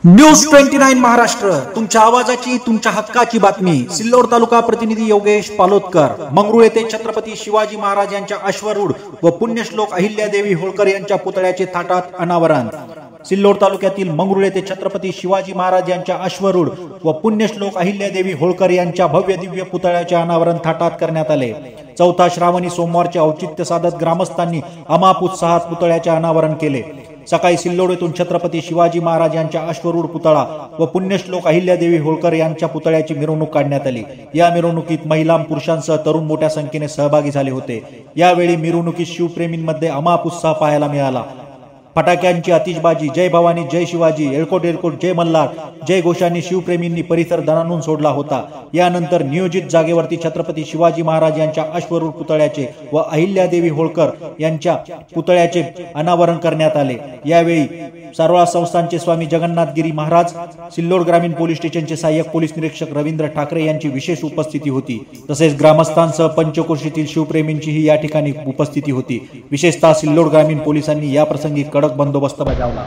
News 29 Maharashtra, तुमच्या आवाजाची, तुमच्या हक्काची बातमी। सिल्लोड तालुका प्रतिनिधी योगेश पालोदकर। मंगरुळ येथे छत्रपती शिवाजी महाराज यांच्या अश्वरूढ व पुण्यश्लोक अहिल्यादेवी होळकर यांच्या पुतळ्याचे थाटात अनावरण। सिल्लोड तालुक्यातील मंगरुळ येथे छत्रपती शिवाजी महाराज यांच्या अश्वरूढ व पुण्यश्लोक अहिल्यादेवी होळकर यांच्या भव्य दिव्य पुतळ्याचे अनावरण थाटात करण्यात आले। चौथा श्रावणी सोमवारचे औचित्य साधत ग्रामस्थांनी अमाप उत्साहात पुतळ्याचे अनावरण केले। सकाळी सिल्लोड येथून छत्रपती शिवाजी महाराज यांच्या अश्वरूढ पुतळा व पुण्यश्लोक अहिल्यादेवी होळकर यांच्या पुतळ्याची मिरवणूक काढण्यात आली। या मिरवणुकीत महिला पुरुषांसह तरुण मोठ्या संख्येने सहभागी झाले होते। यावेळी मिरवणुकीत शिवप्रेमींमध्ये अमाप उत्साह पाहायला मिळाला। फटाक्यांची आतिषबाजी, जय भवानी, जय शिवाजी, एळकोट एळकोट, जय मल्हार, जय घोषांनी शिवप्रेमींनी परिसर दणाणून सोडला होता। यानंतर नियोजित जागेवरती छत्रपती शिवाजी महाराज यांच्या अश्वरूढ पुतळ्याचे व अहिल्यादेवी होळकर यांच्या पुतळ्याचे अनावरण करण्यात आले। यावेळी सारोळा संस्थानचे स्वामी जगन्नाथगिरी महाराज, सिल्लोड ग्रामीण पोलीस स्टेशनचे सहाय्यक पोलीस निरीक्षक रवींद्र ठाकरे यांची विशेष उपस्थिती होती। तसेच ग्रामस्थांसह पंचक्रोशीतील शिवप्रेमींचीही या ठिकाणी उपस्थिती होती। विशेषतः सिल्लोड ग्रामीण पोलिसांनी या प्रसंगी कडक बंदोबस्त बजावला।